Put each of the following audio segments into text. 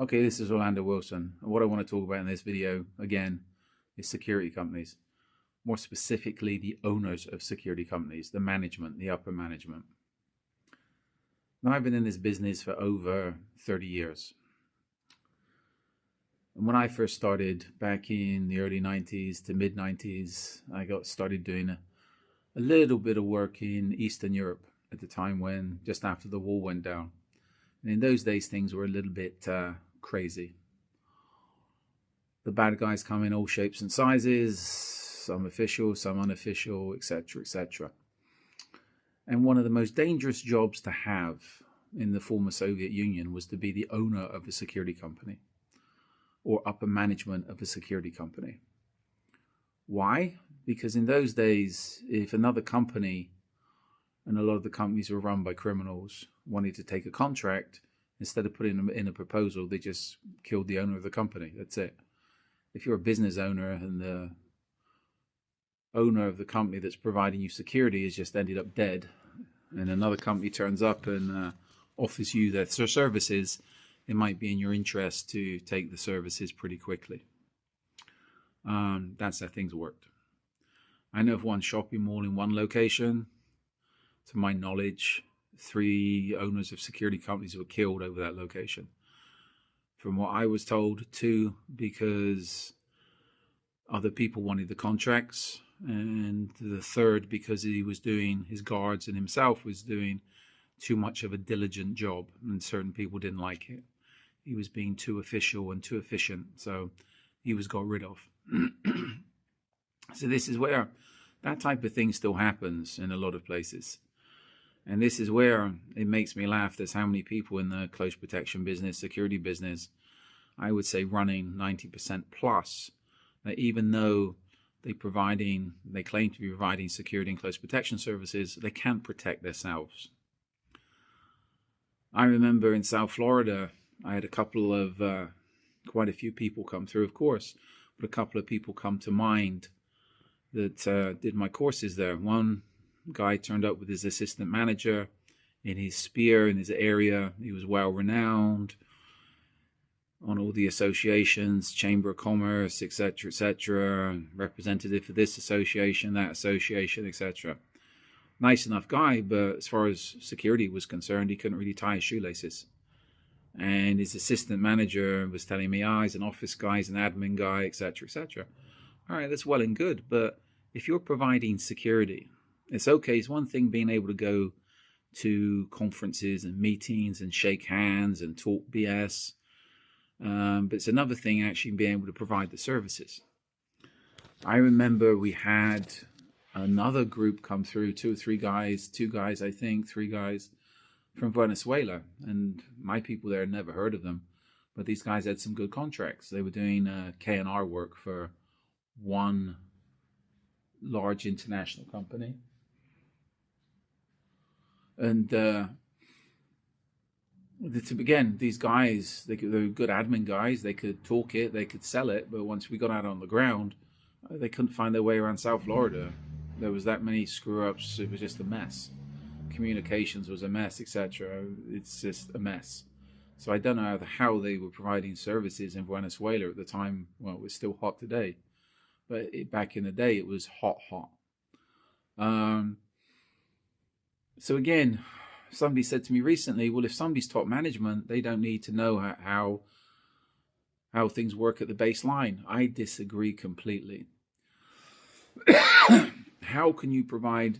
Okay, this is Orlando Wilson. And what I want to talk about in this video, again, is security companies. More specifically, the owners of security companies, the management, the upper management. Now, I've been in this business for over 30 years. And when I first started back in the early 90s to mid 90s, I got started doing a little bit of work in Eastern Europe at the time when, just after the wall went down. And in those days, things were a little bit crazy. The bad guys come in all shapes and sizes, some official, some unofficial, etc., etc. And one of the most dangerous jobs to have in the former Soviet Union was to be the owner of a security company or upper management of a security company. Why? Because in those days, if another company, and a lot of the companies were run by criminals, wanted to take a contract, instead of putting them in a proposal, they just killed the owner of the company. That's it. If you're a business owner and the owner of the company that's providing you security has just ended up dead, and another company turns up and offers you their services, it might be in your interest to take the services pretty quickly. That's how things worked. I know of one shopping mall in one location. To my knowledge, 3 owners of security companies were killed over that location. From what I was told, 2 because other people wanted the contracts, and the 3rd because his guards and himself was doing too much of a diligent job, and certain people didn't like it. He was being too official and too efficient, so he was got rid of. So this is where that type of thing still happens in a lot of places. And this is where it makes me laugh. There's how many people in the close protection business, security business, I would say running 90% plus, that even though they claim to be providing security and close protection services, they can't protect themselves. I remember in South Florida, I had a couple of, quite a few people come through, of course, but a couple of people come to mind that did my courses there. One guy turned up with his assistant manager in his sphere, in his area. He was well renowned on all the associations, Chamber of Commerce, etc., representative for this association, that association, etc. Nice enough guy, but as far as security was concerned, he couldn't really tie his shoelaces. And his assistant manager was telling me, he's an office guy, he's an admin guy, etc., etc. All right, that's well and good, but if you're providing security, it's okay. It's one thing being able to go to conferences and meetings and shake hands and talk BS, but it's another thing actually being able to provide the services. I remember we had another group come through, 2 or 3 guys, 2 guys, I think, 3 guys from Venezuela, and my people there had never heard of them, but these guys had some good contracts. They were doing K&R work for one large international company. And again, these guys, they were good admin guys. They could talk it, they could sell it, but once we got out on the ground, they couldn't find their way around South Florida. There was that many screw-ups. It was just a mess. Communications was a mess, etc. It's just a mess. So I don't know how they were providing services in Venezuela at the time. Well, it was still hot today, but back in the day, it was hot. So again, somebody said to me recently, well, if somebody's top management, they don't need to know how things work at the baseline. I disagree completely. How can you provide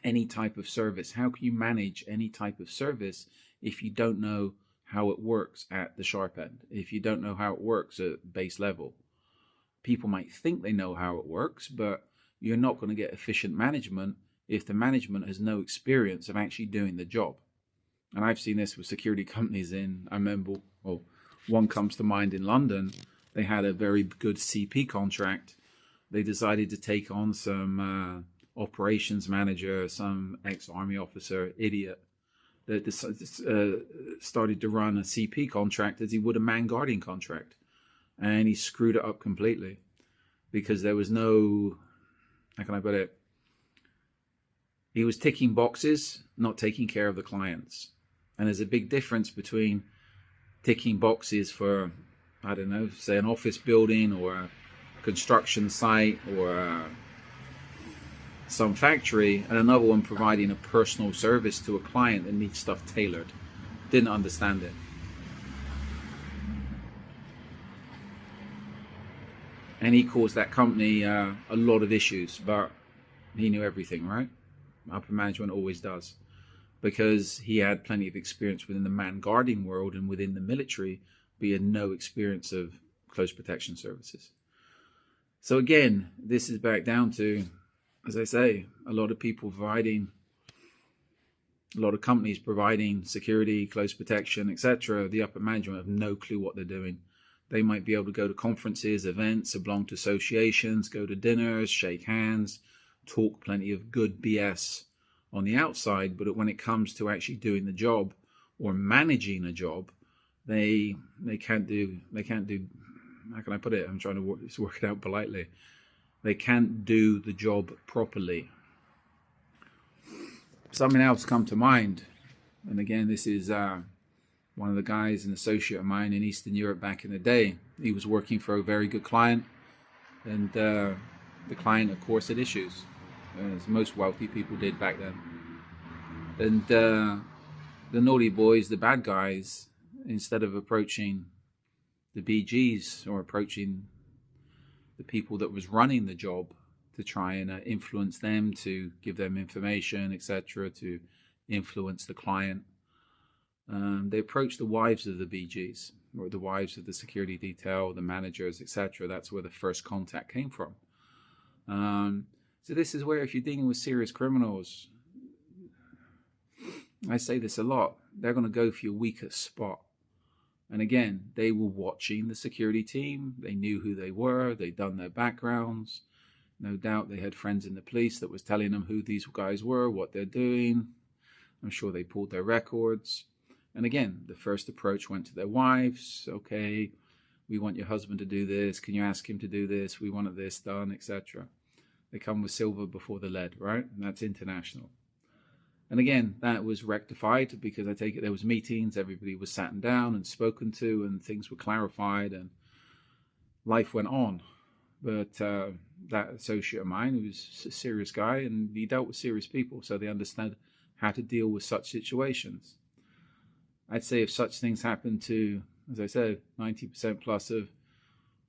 any type of service? How can you manage any type of service if you don't know how it works at the sharp end? If you don't know how it works at base level? People might think they know how it works, but you're not going to get efficient management if the management has no experience of actually doing the job. And I've seen this with security companies I remember, well, one comes to mind in London. They had a very good CP contract. They decided to take on some operations manager, some ex-army officer, idiot, that started to run a CP contract as he would a man guarding contract. And he screwed it up completely because there was no, how can I put it? He was ticking boxes, not taking care of the clients. And there's a big difference between ticking boxes for, I don't know, say an office building or a construction site or some factory, and another one providing a personal service to a client that needs stuff tailored. Didn't understand it. And he caused that company a lot of issues, but he knew everything, right? Upper management always does, because he had plenty of experience within the man guarding world and within the military, but he had no experience of close protection services. So again, this is back down to, as I say, a lot of people providing, a lot of companies providing security, close protection, etc. The upper management have no clue what they're doing. They might be able to go to conferences, events, belong to associations, go to dinners, shake hands, talk plenty of good BS on the outside, but when it comes to actually doing the job or managing a job, they can't do, how can I put it? I'm trying to work it out politely. They can't do the job properly. Something else come to mind, and again, this is one of the guys, an associate of mine in Eastern Europe back in the day. He was working for a very good client, and the client, of course, had issues, as most wealthy people did back then. And the naughty boys, the bad guys, instead of approaching the BGs or approaching the people that was running the job to try and influence them, to give them information, etc., to influence the client, they approached the wives of the BGs or the wives of the security detail, the managers, etc. That's where the first contact came from. So this is where, if you're dealing with serious criminals, I say this a lot, they're going to go for your weakest spot. And again, they were watching the security team. They knew who they were. They'd done their backgrounds. No doubt they had friends in the police that was telling them who these guys were, what they're doing. I'm sure they pulled their records. And again, the first approach went to their wives. Okay, we want your husband to do this. Can you ask him to do this? We wanted this done, etc. They come with silver before the lead, right? And that's international. And again, that was rectified, because I take it there was meetings, everybody was sat down and spoken to, and things were clarified, and life went on. But that associate of mine, who was a serious guy, and he dealt with serious people, so they understand how to deal with such situations. I'd say if such things happen to, as I said, 90% plus of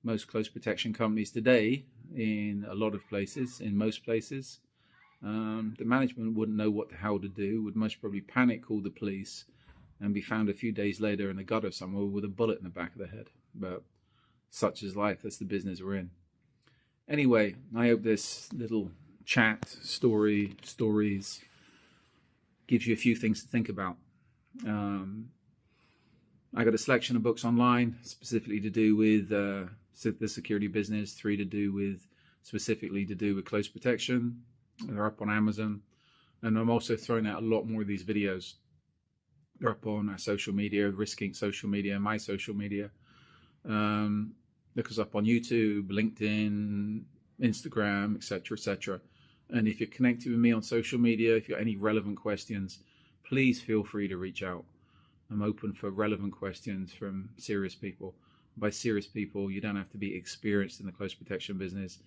most close protection companies today, in a lot of places, in most places, the management wouldn't know what the hell to do, would most probably panic, call the police, and be found a few days later in a gutter somewhere with a bullet in the back of the head. But such is life. That's the business we're in. Anyway, I hope this little chat, stories, gives you a few things to think about. I got a selection of books online specifically to do with the security business, 3 to do with specifically to do with close protection. They're up on Amazon, and I'm also throwing out a lot more of these videos. They're up on our social media, Risking Social Media, my social media. Look us up on YouTube, LinkedIn, Instagram, etc., etc. And if you're connected with me on social media, if you've got any relevant questions, please feel free to reach out. I'm open for relevant questions from serious people. By serious people, you don't have to be experienced in the close protection business.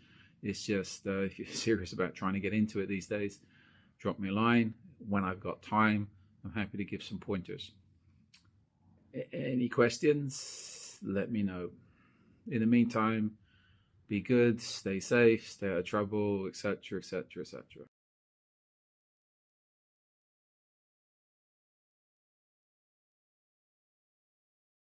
It's just if you're serious about trying to get into it these days, drop me a line. When I've got time, I'm happy to give some pointers. Any questions? Let me know. In the meantime, be good, stay safe, stay out of trouble, etc., etc., etc.